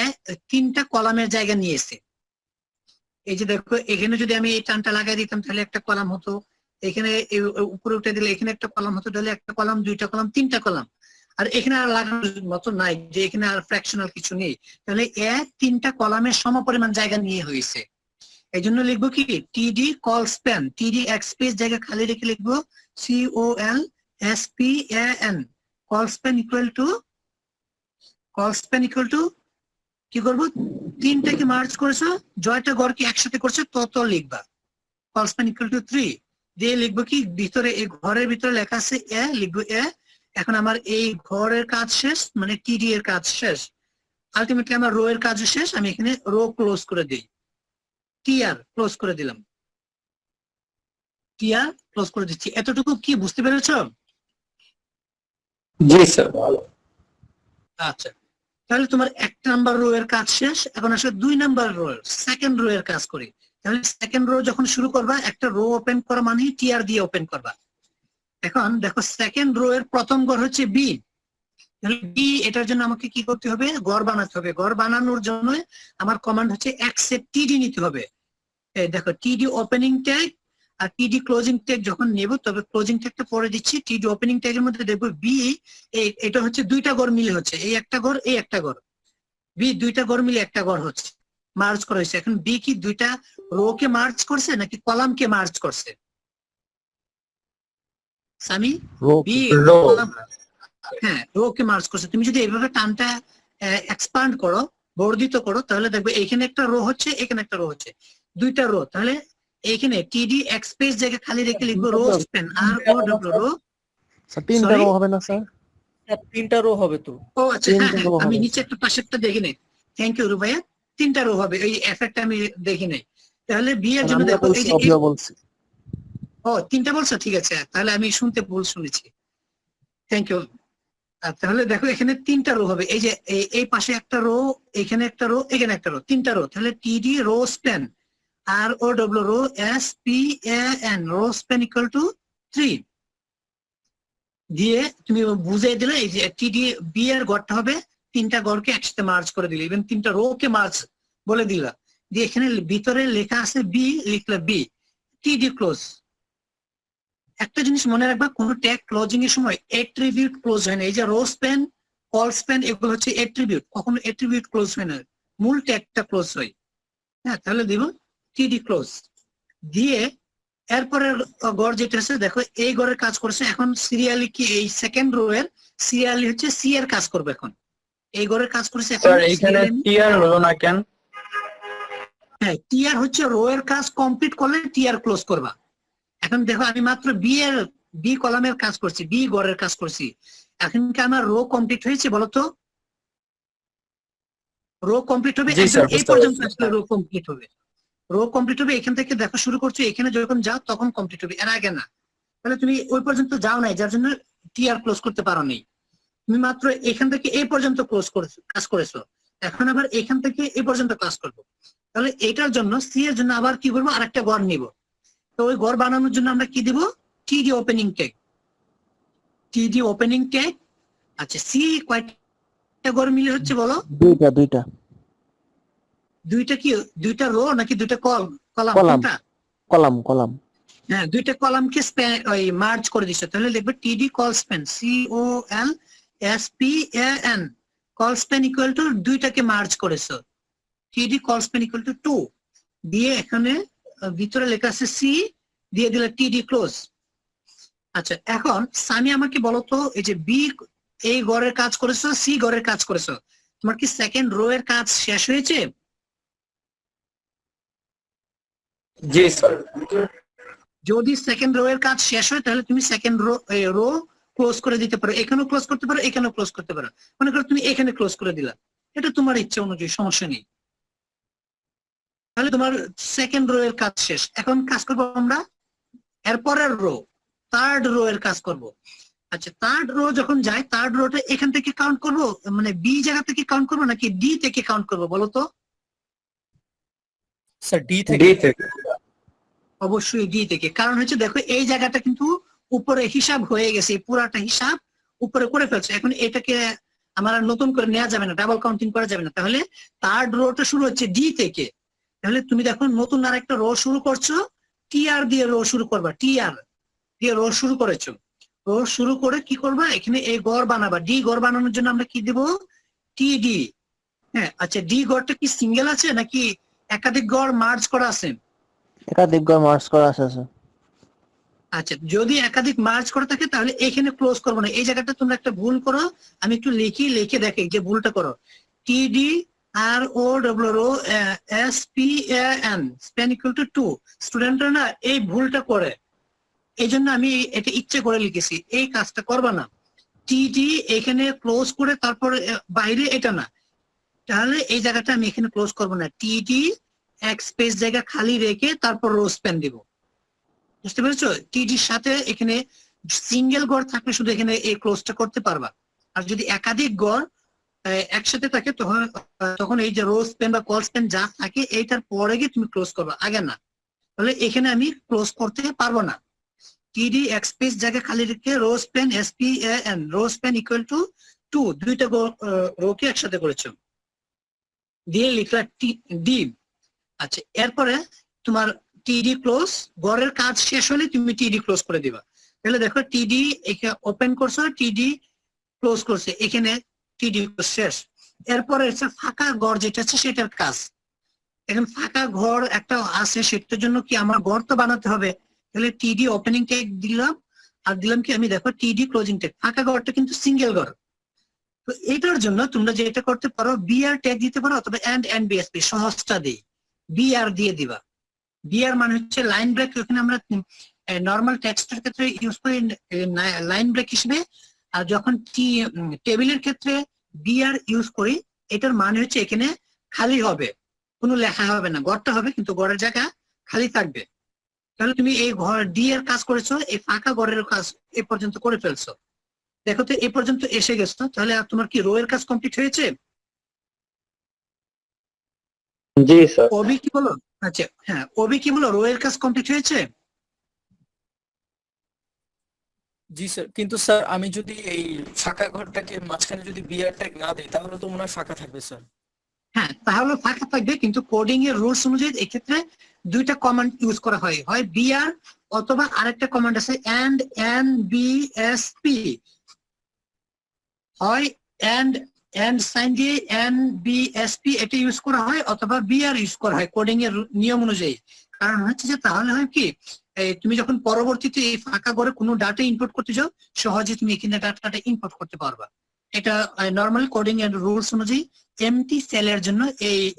তিনটা কলামের জায়গা নিয়েছে। এই যে দেখো এখানে যদি আমি এই টানটা লাগাই দিতাম তাহলে একটা কলাম হতো, এখানে উপরে উঠে দিলে এখানে একটা কলাম হতো, তাহলে একটা কলাম, দুইটা কলাম, তিনটা কলাম। আর এখানে আর লাগানোর মতো নাই যে এখানে আর ফ্র্যাকশনাল কিছু নেই, তাহলে এ তিনটা কলামের সমপরিমাণ জায়গা নিয়ে হয়েছে। এই জন্য লিখবো কি টিডি কল স্প্যান, টিডি এক স্পেস জায়গা খালি রেখে লিখবো COLSPAN, call span equal two কি করবো, তিনটাকে মার্চ করেছো, জয়টা গড়কে একসাথে করছো, তত লিখবা কল স্প্যান ইকুয়াল টু 3 দিয়ে লিখবো কি ভিতরে এই ঘরের ভিতরে লেখা আছে এ, লিখবো এ। এখন আমার এই ঘরের কাজ শেষ, মানে টিডি এর কাজ শেষ, আলটিমেটলি আমার রো এর কাজ শেষ, আমি এখানে রো ক্লোজ করে দিই, টিআর ক্লোজ করে দিলাম, টিআর ক্লোজ করে দিচ্ছি। এতটুকু কি বুঝতে পেরেছো? জি স্যার। আচ্ছা, তাহলে তোমার 1 নাম্বার রো এর কাজ শেষ, এখন আসলে 2 নাম্বার রো সেকেন্ড রো এর কাজ করি। তাহলে সেকেন্ড রো যখন শুরু করবা, একটা রো ওপেন করা মানে টিআর দিয়ে ওপেন করবা। এখন দেখো সেকেন্ড রো এর প্রথম ঘর হচ্ছে বি, তাহলে বি এটার জন্য আমাকে কি করতে হবে, ঘর বানাতে হবে। ঘর বানানোর জন্য আমার কমান্ড হচ্ছে অ্যাকসেপ্ট টিডি নিতে হবে। এই দেখো টিডি ওপেনিং ট্যাগ আর টিডি ক্লোজিং ট্যাগ যখন নেব, তবে ক্লোজিং ট্যাগটা পরে দিচ্ছি, টিডি ওপেনিং ট্যাগের মধ্যে দেখবো বি, এটা হচ্ছে দুইটা ঘর মিলে হচ্ছে, এই একটা ঘর, এই একটা ঘর, বি দুইটা ঘর মিলে একটা ঘর হচ্ছে, মার্জ করা হয়েছে। এখন বি কি দুইটা রো কে মার্জ করছে নাকি কলাম কে মার্জ করছে? Sami, B row. হ্যাঁ রো কে মার্জ করছে। তুমি যদি এইভাবে টানটা এক্সপান্ড করো, বর্ধিত করো, তাহলে দেখবে এখানে একটা রো হচ্ছে, এখানে একটা রো হচ্ছে, দুইটা রো। তাহলে এইখানে টিডি এক স্পেস জায়গা খালি রেখে লিখবো রো স্প্যান ROW রো। স্যার তিনটা রো হবে না স্যার? তিনটা রো হবে তো। ও আচ্ছা, হ্যাঁ তিনটা হ্যাঁ, row আমি হবে। নিচে একটা পাশেরটা দেখি নাই, থ্যাংক ইউ রুবাইয়া, তিনটা রো হবে, এই এফেক্ট আমি দেখি নাই। তাহলে বি এর জন্য আমরা দেখো বলছি এই যে অভিও বলছি। ও তিনটা বলছো, ঠিক আছে, তাহলে আমি শুনতে ভুল শুনেছি, থ্যাংক ইউ। তাহলে দেখো এখানে তিনটা রো হবে, এই যে এই পাশে একটা রো, এখানে একটা রো, এখানে একটা রো, তিনটা রো। তাহলে TD row span ROW row SPAN row span equal to 3 দিয়ে তুমি বুঝিয়ে দিলে এই যে টিডি বি এর ঘরটা হবে তিনটা ঘরকে একসাথে মার্জ করে দিলে, ইভেন তিনটা রো কে মার্জ বলে দিলা, দিয়ে এখানে ভিতরে লেখা আছে বি, লিখলা বি, টিডি ক্লোজ। একটা জিনিস মনে রাখবা, কোন ট্যাগ ক্লোজিং এর সময় এট্রিবিউট ক্লোজ হয় না। এই যে রো স্প্যান, কল স্প্যান, এগুলো হচ্ছে এট্রিবিউট, কখনো এট্রিবিউট ক্লোজ হয় না, মূল ট্যাগটা ক্লোজ হয়। হ্যাঁ, তাহলে দিব টিডি ক্লোজ দিয়ে এরপরে গড় যেটা আছে দেখো এই গড়ের কাজ করছে। এখন সিরিয়ালি কি এই সেকেন্ড রো এর সিরিয়ালি হচ্ছে সি এর কাজ করবে। এখন এই গড়ের কাজ করছে, এখন স্যার এখানে টিআর হলো না কেন? হ্যাঁ টিআর হচ্ছে রো এর কাজ কমপ্লিট করলে টিআর ক্লোজ করবা। এখন দেখো আমি মাত্র বি কলামের কাজ করছি, বি গড়ের কাজ করছি, এখন কি আমার রো কমপ্লিট হয়েছে বলো তো? রো কমপ্লিট হবে, জি স্যার, এই পর্যন্ত আসলে রো কমপ্লিট হবে, রো কমপ্লিট হবে এখান থেকে দেখো শুরু করছো, এখানে যখন যাও তখন কমপ্লিট হবে, এর আগে না। তাহলে তুমি ওই পর্যন্ত যাও নাই, যার জন্য টিআর ক্লোজ করতে পারো নাই। তুমি মাত্র এখান থেকে এই পর্যন্ত কাজ করেছো, এখন আবার এখান থেকে এই পর্যন্ত ক্লাস করবো। তাহলে এটার জন্য সি এর জন্য আবার কি করবো, আরেকটা গড় নিব। তো ওই ঘর বানানোর জন্য আমরা কি দিব, টিডি ওপেনিং ট্যাগ, টিডি ওপেনিং ট্যাগ। আচ্ছা সি কয়টা ঘর মিলে হচ্ছে বলো? দুইটা দুইটা কি, দুইটা রো নাকি দুইটা কলাম? কলাম। কোনটা? কলাম। হ্যাঁ দুইটা কলামকে ওই মার্জ করে দিচ্ছে, তাহলে লিখবে টিডি call span COLSPAN call span equal two দুইটাকে মার্জ করেছো, টিডি কল স্প্যান ইকুয়াল টু 2 দিয়ে এখানে ভিতরে লেখা আছে সি, দিয়ে দিলে টিডি ক্লোজ। আচ্ছা এখন সামি আমাকে বলো তো, এই যে বি এই ঘরের কাজ করেছো, সি ঘরের কাজ করেছো, তোমার কি সেকেন্ড রো এর কাজ শেষ হয়েছে? জি স্যার। যদি সেকেন্ড রো এর কাজ শেষ হয় তাহলে তুমি সেকেন্ড রো ক্লোজ করে দিতে পারো, এখানেও ক্লোজ করতে পারো, এখানেও ক্লোজ করতে পারো। মনে করো তুমি এখানে ক্লোজ করে দিলা, এটা তোমার ইচ্ছা অনুযায়ী, সমস্যা নেই। তাহলে তোমার সেকেন্ড রো এর কাজ শেষ। এখন কাজ করবো আমরা এরপরের রো, থার্ড রো এর কাজ করব। আচ্ছা থার্ড রো যখন যায়, থার্ড রোটা এখান থেকে কাউন্ট করব, মানে বি জায়গা থেকে কাউন্ট করবো নাকি ডি থেকে কাউন্ট করবো বলো তো? স্যার ডি ডি থেকে। থেকে। অবশ্যই ডি থেকে, কারণ হচ্ছে দেখো এই জায়গাটা কিন্তু উপরে হিসাব হয়ে গেছে, এই পুরাটা হিসাব উপরে করে ফেলছে, এখন এটাকে আমার আর নতুন করে নেওয়া যাবে না, ডাবল কাউন্টিং করা যাবে না। তাহলে থার্ড রোটা শুরু হচ্ছে ডি থেকে, তাহলে তুমি দেখো নতুন আর একটা রো শুরু করছো, টিআর দিয়ে রো শুরু করবা, টিআর দিয়ে রো শুরু করেছো, রো শুরু করে কি করবা, এখানে এই গড় বানাবা, ডি গড় বানানোর জন্য আমরা কি দিব, টিডি। হ্যাঁ আচ্ছা, ডি গড়টা কি সিঙ্গেল আছে নাকি একাধিক গড় মার্জ করা আছে? একাধিক গড় মার্জ করা আছে স্যার। আচ্ছা, যদি একাধিক মার্জ করা থাকে তাহলে এখানে ক্লোজ করবো না, এই জায়গাটা তোমরা একটা ভুল করো, আমি একটু লিখে দেখে যে ভুলটা করো। TD R O W row S P N span equal to 2, স্টুডেন্টরা না এই ভুলটা করে, এই জন্য আমি এটা ইচ্ছে করে লিখেছি, এই কাজটা করবা না। টিডি এখানে ক্লোজ করে তারপর বাইরে এটা না, তাহলে এই জায়গাটা আমি এখানে ক্লোজ করবো না, টিডি এক স্পেস জায়গা খালি রেখে তারপর রো স্প্যান দিব, বুঝতে পেরেছো? টিডির সাথে এখানে সিঙ্গেল গড় থাকলে শুধু এখানে এই ক্লোজটা করতে পারবা, আর যদি একাধিক গড় একসাথে থাকে তখন এই যে রো স্প্যান বা কল স্প্যান যা থাকে এইটার পরে গিয়ে তুমি ক্লোজ করবা, আগে না। তাহলে এখানে আমি ক্লোজ করতে পারবো না, টিডি এক স্পেস জায়গা খালি রেখে rho span SPN rho span equal to 2, দুইটা রো কে একসাথে করেছো, দিয়ে লিখলা ডি। আচ্ছা, এরপরে তোমার টিডি ক্লোজ, গড়ের কাজ শেষ হলে তুমি টিডি ক্লোজ করে দিবা। তাহলে দেখো টিডি এখানে ওপেন করছো, টিডি ক্লোজ করছে, এখানে টিডি শেষ। এরপরে হচ্ছে ফাঁকা গড় যেটা আছে সেটার কাজ, এখন ফাঁকা ঘর একটা আছে সেটার জন্য কি আমার গড় তো বানাতে হবে, তাহলে টিডি ওপেনিং ট্যাগ দিলাম, আর দিলাম কি আমি দেখো টিডি ক্লোজিং ট্যাগ, ফাঁকা ঘরটা কিন্তু সিঙ্গেল ঘর, তো এটার জন্য তোমরা যেটা করতে পারো বিআর ট্যাগ দিতে পারো, অথবা এন্ড বিএসপি সহজটা দিই, বিআর দিয়ে দিবা। বিআর মানে হচ্ছে লাইন ব্রেক, ওখানে আমরা নর্মাল টেক্সটের ক্ষেত্রে ইউজ করি লাইন ব্রেক হিসেবে, আর যখন টেবিলের ক্ষেত্রে বিআর ইউজ করি, এটার মানে হচ্ছে এখানে খালি হবে, কোনো লেখা হবে না, গড়টা হবে কিন্তু গড়ের জায়গা খালি থাকবে। তাহলে তুমি এই ঘর ডি এর কাজ করেছো, এই ফাঁকা গড়ের কাজ এ পর্যন্ত করে ফেলছো, দেখো তো এ পর্যন্ত এসে গেছো, তাহলে আর তোমার কি রো এর কাজ কমপ্লিট হয়েছে? জি স্যার। ওবি কি বলো? আচ্ছা হ্যাঁ, ওবি কি বলো, রো এর কাজ কমপ্লিট হয়েছে? জি স্যার, কিন্তু স্যার আমি যদি এই ফাঁকা ঘরটাকে মাঝখানে যদি বিআর ট্যাগ না দিই তাহলে তো মনে হয় ফাঁকা থাকবে স্যার। হ্যাঁ, তাহলে ফাঁকা থাকবে, কিন্তু কোডিং এর রুলস অনুযায়ী এক্ষেত্রে দুইটা কমান্ড ইউজ করা হয়, হয় বিআর অথবা আরেকটা কমান্ড আছে এন্ড বিএসপি, হয় এন্ড সাইন দিয়ে বিএসপি এটা ইউজ করা হয়, অথবা বিআর ইউজ করা হয় কোডিং এর নিয়ম অনুযায়ী। কারণ হচ্ছে যে তাহলে হয় কি, তুমি যখন পরবর্তীতে এই ফাঁকা ঘরে কোনো ডাটা ইনপুট করতে যাও, সহজে তুমি এখানে ডাটাটা ইনপুট করতে পারবা। এটা নর্মালি কোডিং এর রুলস অনুযায়ী এমটি সেলের জন্য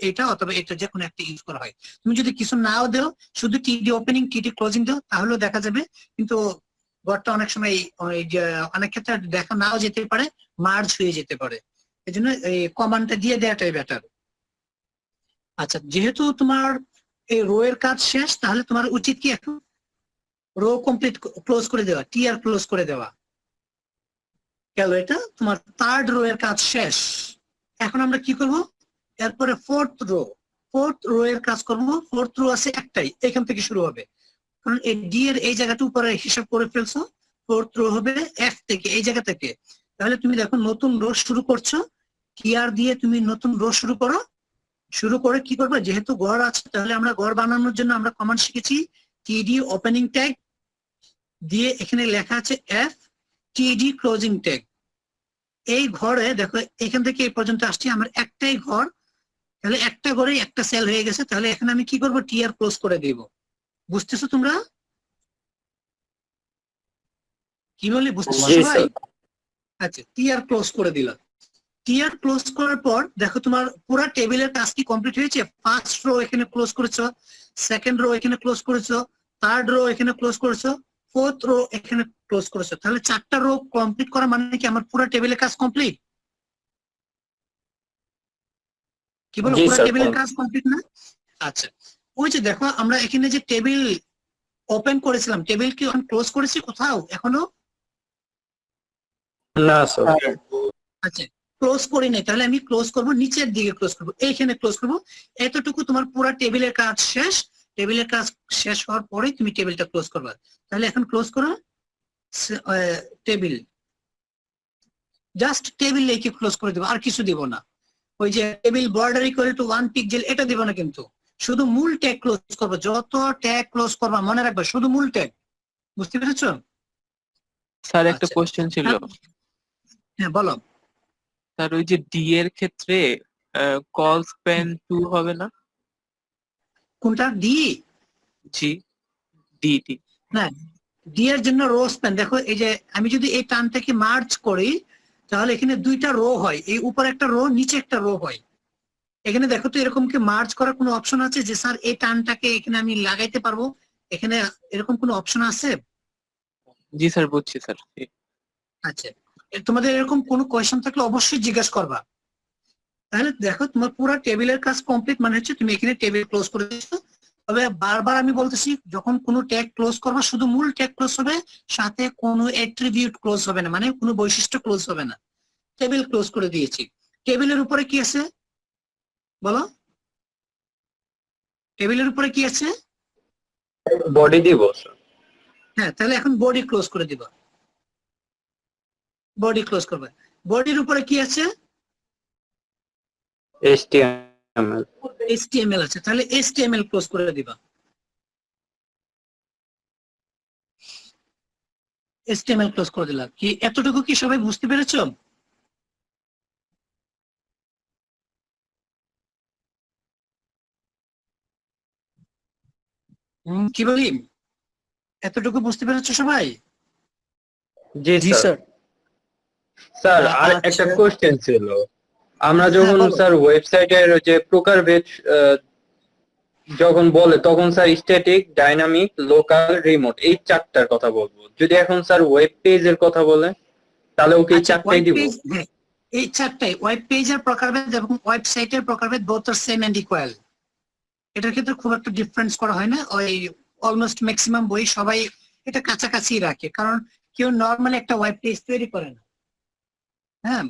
এটা অথবা এটা যে কোনো একটা ইউজ করা হয়। তুমি যদি কিছু নাও দাও, শুধু টিডি ওপেনিং টিডি ক্লোজিং দাও, তাহলেও দেখা যাবে, কিন্তু ঘরটা অনেক সময় অনেক ক্ষেত্রে দেখা নাও যেতে পারে, মার্জ হয়ে যেতে পারে, এই জন্য এই কমান্ডটা দিয়ে দেওয়াটাই বেটার। আচ্ছা, যেহেতু তোমার এই রো এর কাজ শেষ, তাহলে তোমার উচিত কি এখন রো কমপ্লিট ক্লোজ করে দেওয়া, টিআর ক্লোজ করে দেওয়া গেল, এটা তোমার থার্ড রো এর কাজ শেষ। এখন আমরা কি করব, এরপরে ফোর্থ রো এর কাজ করব। ফোর্থ রো আছে একটাই, এখান থেকে শুরু হবে, কারণ এই ডি এর এই জায়গাটা উপরে হিসাব করে ফেলছো, ফোর্থ রো হবে এফ থেকে, এই জায়গা থেকে। তাহলে তুমি দেখো নতুন রো শুরু করছো, টিআর দিয়ে তুমি নতুন রো শুরু করো, শুরু করে কি করবে, যেহেতু গড় আছে তাহলে আমরা গড় বানানোর জন্য আমরা কমান্ড শিখেছি টিডি ওপেনিং ট্যাগ দিয়ে, এখানে লেখা আছে এফ টিডি ক্লোজিং ট্যাগ। এই ঘরে দেখো এখান থেকে এই পর্যন্ত আসছি, আমার একটাই ঘর, তাহলে একটা ঘরে একটা সেল হয়ে গেছে, তাহলে এখানে আমি কি করব, টিআর ক্লোজ করে দিব। বুঝতেছো তোমরা কি বলি, বুঝতেছো সবাই? আচ্ছা, টিআর ক্লোজ করে দিলাম। টিআর ক্লোজ করার পর দেখো তোমার পুরো টেবিলের কাজ কি কমপ্লিট হয়েছে, ফার্স্ট রো এখানে ক্লোজ করেছো, সেকেন্ড রো এখানে ক্লোজ করেছো, থার্ড রো এখানে ক্লোজ করেছো, ফোর্থ রো এখানে ক্লোজ করেছো, তাহলে 4টা রো কমপ্লিট করা মানে কি আমার পুরো টেবিলের কাজ কমপ্লিট? কি বলো, পুরো টেবিলের কাজ কমপ্লিট না? আচ্ছা, ওই যে দেখো আমরা এখানে যে টেবিল ওপেন করেছিলাম, টেবিল কি ক্লোজ করেছি কোথাও এখনো? না স্যার। আচ্ছা, ক্লোজ করি নাই, তাহলে আমি ক্লোজ করব, নিচের দিকে ক্লোজ করব, এইখানে ক্লোজ করব, এতটুকু তোমার পুরো টেবিলের কাজ শেষ। টেবিলের কাজ শেষ হওয়ার পরে তুমি টেবিলটা ক্লোজ করবা। তাহলে এখন ক্লোজ করো টেবিল, জাস্ট টেবিল লিখে ক্লোজ করে দেবো, আর কিছু দিব না। ওই যে table border equal to 1 pixel এটা দিব না, কিন্তু শুধু মূল ট্যাগ ক্লোজ করবো। যত ট্যাগ ক্লোজ করবা মনে রাখবা শুধু মূল ট্যাগ। বুঝতে পেরেছো? স্যার একটা আচ্ছা। কোশ্চেন ছিল। হ্যাঁ বলো। স্যার ওই যে ডি এর ক্ষেত্রে কল স্প্যান 2 হবে না? কোনটা ডি? জি, ডি ডি। না, ডি এর জন্য রো স্প্যান। দেখো এই যে আমি যদি এই টার্মটাকে মার্জ করি তাহলে এখানে দুইটা রো হয়, এই উপরে একটা রো নিচে একটা রো হয়। এখানে দেখো তো এরকম কি মার্জ করার কোনো অপশন আছে যে স্যার এই টার্মটাকে এখানে আমি লাগাইতে পারবো? এখানে এরকম কোনো অপশন আছে? জি স্যার, বুঝছি স্যার। আচ্ছা, তোমাদের এরকম কোনো কোয়েশ্চেন থাকলে অবশ্যই জিজ্ঞাসা করবা। তাহলে দেখো তোমার পুরো টেবিলের কাজ কমপ্লিট, মানে হচ্ছে তুমি এখানে টেবিল ক্লোজ করে দিচ্ছ। তবে বারবার আমি বলতেছি যখন কোনো ট্যাগ ক্লোজ করবা শুধু মূল ট্যাগ ক্লোজ হবে, সাথে কোনো অ্যাট্রিবিউট ক্লোজ হবে না, মানে কোনো বৈশিষ্ট্য ক্লোজ হবে না। টেবিল ক্লোজ করে দিয়েছি। টেবিলের উপরে কি আছে বলো? টেবিলের উপরে কি আছে? বডি দিব স্যার। হ্যাঁ, তাহলে এখন বডি ক্লোজ করে দিবা। বডি ক্লোজ করবে। বডির উপরে কি আছে? HTML। HTML আছে, তাহলে HTML ক্লোজ করে দিবা। HTML ক্লোজ করে দিলাম। কি এতটুকু কি সবাই বুঝতে পেরেছো? কি বলি, এতটুকু বুঝতে পেরেছো সবাই? জি জি স্যার। স্যার। স্যার আর আচ্ছা। একটা কোশ্চেন ছিল। আমরা হ্যাঁ, যখন বলো। স্যার ওয়েবসাইটের যে প্রকারভেদ যখন বলে তখন sir static, dynamic, local, remote এই চারটার কথা বলবো। যদি এখন স্যার ওয়েব পেজের কথা বলে তাহলে ওকে এই আচ্ছা, চারটাই ওয়েব দিব? পেজ, হ্যাঁ এই চারটাই ওয়েব পেজের প্রকারভেদ এবং ওয়েবসাইটের প্রকারভেদ both are same and equal. এটার ক্ষেত্রে খুব একটা ডিফারেন্স করা হয় না। ওই অলমোস্ট ম্যাক্সিমাম বই সবাই এটা কাছাকাছি রাখে, কারণ কেউ নর্মালি একটা ওয়েব পেজ তৈরি করে না। হ্যাঁ,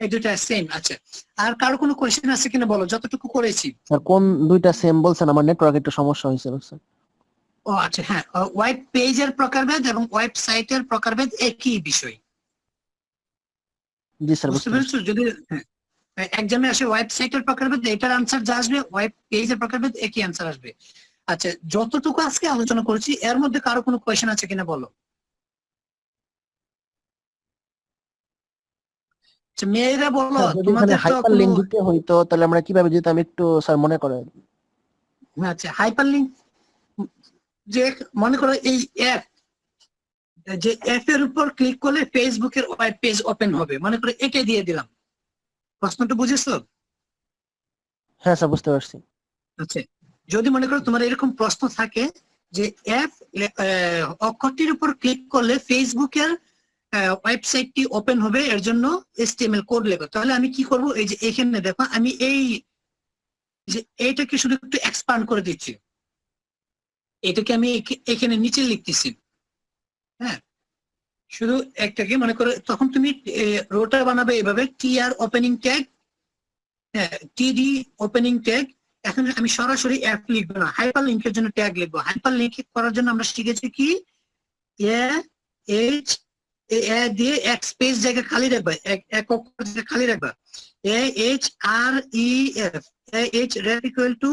এই দুটা সেম। আচ্ছা, আর কারো কোনো কোয়েশ্চেন আছে কিনা বলো, যতটুকু করেছি। স্যার কোন দুইটা সেম বলছেন? আমার নেটওয়ার্ক একটু সমস্যা হয়েছিল স্যার। ও আচ্ছা, হ্যাঁ, ওয়েব পেজের প্রকারভেদ এবং ওয়েবসাইটের প্রকারভেদ একই বিষয়। জি স্যার, বুঝতে বুঝতে পারছি। পেরেছো? যদি এক্সামে আসে ওয়েবসাইটের প্রকারভেদ, এটার আনসার যা আসবে ওয়েব পেজের প্রকারভেদ একই আনসার আসবে। আচ্ছা, যতটুকু আজকে আলোচনা করেছি এর মধ্যে কারো কোনো কোয়েশ্চেন আছে কিনা বলো। আচ্ছা, মেয়েরা বলো, স্যার যদি এখানে তোমাদের তো হাইপার কোনো। লিংক দিতে হইতো তাহলে আমরা কিভাবে দিতাম একটু স্যার মনে করেন? আচ্ছা, হাইপার লিঙ্ক, যে মনে করো এই অ্যাপ, যে অ্যাপ এর উপর ক্লিক করলে ফেসবুকের ওয়েব পেজ ওপেন হবে, মনে করো এটাই দিয়ে দিলাম। প্রশ্নটা বুঝেছো? হ্যাঁ স্যার, বুঝতে পারছি। আচ্ছা, যদি মনে করো তোমার এরকম প্রশ্ন থাকে যে অ্যাপ অক্ষরটির উপর ক্লিক করলে ফেসবুকের ওয়েবসাইটটি ওপেন হবে, এর জন্য HTML কোড লেখো, তাহলে আমি কি করব? এই যে এখানে দেখো আমি এই যে এইটাকে শুধু একটু এক্সপান্ড করে দিচ্ছি, এটাকে আমি এখানে নিচে লিখতেছি। হ্যাঁ, শুধু একটাকে মনে করো, তখন তুমি রোটা বানাবে এভাবে TR ওপেনিং ট্যাগ, হ্যাঁ TD ওপেনিং ট্যাগ। এখন আমি সরাসরি অ্যাপ লিখবো না, হাইপার লিংকের জন্য ট্যাগ লিখবো। হাইপার লিংক করার জন্য আমরা শিখেছি কি, এ দিয়ে এক স্পেস জায়গা খালি রাখবা, এক অক্ষর জায়গা খালি রাখবা। AHREF, ref equal to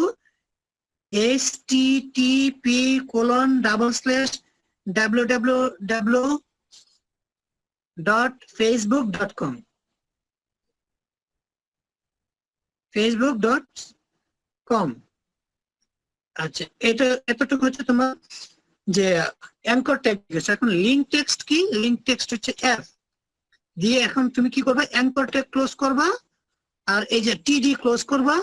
http://www.facebook.com, facebook.com। আচ্ছা, এটা এতটুকু হচ্ছে তোমার যে অ্যাঙ্কর টেক্সট। এখন লিংক টেক্সট কি? লিংক টেক্সট হচ্ছে এফ দিয়ে, এখন তুমি কি করবা? অ্যাঙ্কর ট্যাগ ক্লোজ করবা, আর এই যে TD ক্লোজ করবা,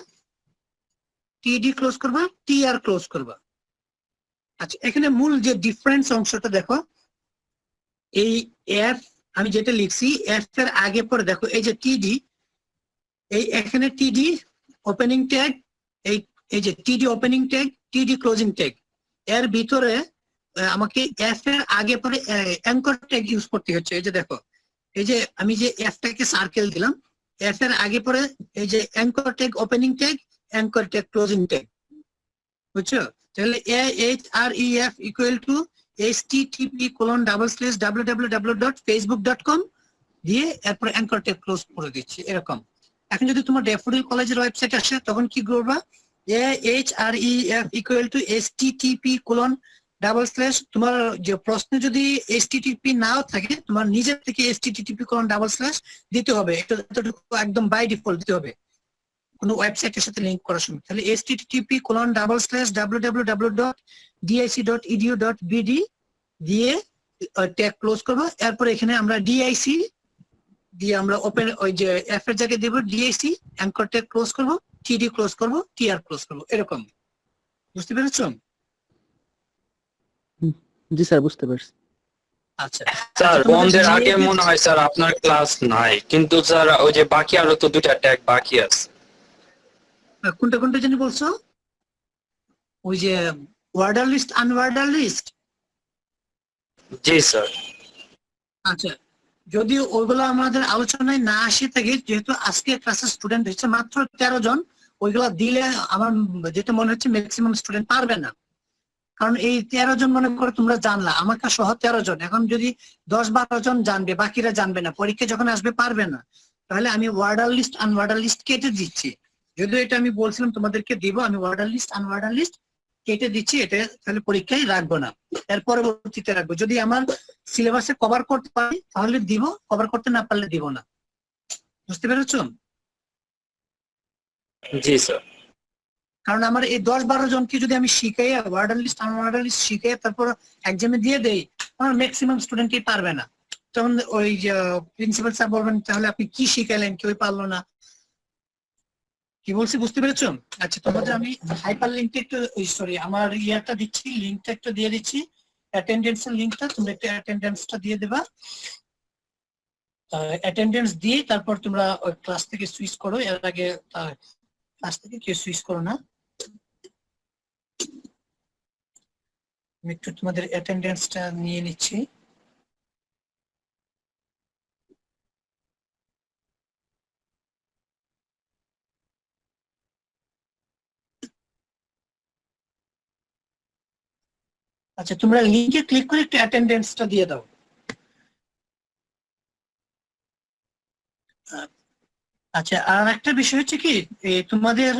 TR ক্লোজ করবা। আচ্ছা, এখানে মূল যে ডিফারেন্স অংশটা দেখো, এই এফ আমি যেটা লিখছি এফ এর আগে পরে দেখো এই যে TD, এই এখানে TD ওপেনিং ট্যাগ, এই যে TD opening tag, TD closing tag, এর ভিতরে আমাকে এফ এর আগে পরে অ্যাঙ্কর ট্যাগ ইউজ করতে হচ্ছে। এই যে দেখো, এই যে আমি যে এফটাকে সার্কেল দিলাম, এফ এর আগে পরে এই যে anchor tag opening tag, anchor tag closing tag, বুঝছো? তাহলে AHREF ইকুয়াল টু http://www.facebook.com দিয়ে এরপর অ্যাঙ্কর ট্যাগ ক্লোজ করে দিচ্ছি এরকম। এখন যদি তোমার ড্যাফোডিল কলেজের ওয়েবসাইট আসে তখন কি করবা? AHREF ইকুয়াল টু http:// তোমার যে প্রশ্নে যদি http নাও থাকে তোমার নিজের থেকে http:// দিতে হবে, এতটুকু একদম বাই ডিফল্ট দিতে হবে কোনো ওয়েবসাইটের সাথে লিংক করার সময়। তাহলে http:// দিয়ে ট্যাগ ক্লোজ করবো। এরপর এখানে আমরা ডিআইসি দিয়ে আমরা ওপেন ওই যে এফ এর জায়গায় দেবো ডিআইসি, অ্যাঙ্কর ট্যাগ ক্লোজ করবো, টিডি ক্লোজ করবো, টিআর ক্লোজ করবো এরকম। বুঝতে পেরেছো? জি স্যার, বুঝতে পারছি। আচ্ছা স্যার তোমাদের বন্ধের GA আগে মনে হয় স্যার আপনার ক্লাস নাই, কিন্তু স্যার ওই যে বাকি আরো তো 2টা ট্যাগ বাকি আছে। কোনটা কোনটা জানি বলছো? ওই যে ওয়ার্ডার লিস্ট, আনওয়ার্ডার লিস্ট। জি স্যার। আচ্ছা, যদি ওইগুলো আমাদের আলোচনায় না আসে থাকে, যেহেতু আজকে ক্লাসের স্টুডেন্ট হচ্ছে মাত্র 13 জন, ওইগুলা দিলে আমার যেটা মনে হচ্ছে ম্যাক্সিমাম স্টুডেন্ট পারবে না। কারণ এই 13 জন মনে করে তোমরা জানলা, আমাকে সহ 13 জন, এখন যদি 10-12 জন জানবে বাকিরা জানবে না, পরীক্ষা যখন আসবে পারবে না। তাহলে আমি ওয়ার্ডার লিস্ট আনওয়ার্ডার লিস্ট কেটে দিচ্ছি। যদিও এটা আমি বলছিলাম তোমাদেরকে দিব, আমি ওয়ার্ডার লিস্ট আনওয়ার্ডার লিস্ট কেটে দিচ্ছি, এটা তাহলে পরীক্ষায় রাখবো না, এর পরবর্তীতে রাখবো। যদি আমার সিলেবাসে কভার করতে পারি তাহলে দিব, কভার করতে না পারলে দিব না। বুঝতে পেরেছো? জি স্যার। কারণ আমার এই 10-12 জনকে যদি আমি শিখাই ওয়ার্ডার লিস্ট আনওয়ার্ডার লিস্ট শিখাই তারপর এক্সামে দিয়ে দেই, আমার ম্যাক্সিমাম স্টুডেন্টই পারবে না। তখন ওই যে প্রিন্সিপাল স্যার বলবেন তাহলে আপনি কি শিখাইলেন, কেউ পারলো না। কি বলছি বুঝতে পেরেছো? আচ্ছা, তোমাদের আমি হাইপার লিঙ্কটা একটু সরি আমার ইয়াটা দিচ্ছি, লিঙ্কটা একটু দিয়ে দিচ্ছি, অ্যাটেন্ডেন্সের লিঙ্কটা, তোমরা একটু অ্যাটেন্ডেন্সটা দিয়ে দেবা। অ্যাটেন্ডেন্স দিয়ে তারপর তোমরা ওই ক্লাস থেকে সুইচ করো, এর আগে ক্লাস থেকে কেউ সুইচ করো না। আমি একটু তোমাদের অ্যাটেন্ডেন্সটা নিয়ে নিচ্ছি। আচ্ছা, তোমরা লিংকে ক্লিক করে একটু অ্যাটেন্ডেন্সটা দিয়ে দাও। আচ্ছা, আর একটা বিষয় হচ্ছে কি, তোমাদের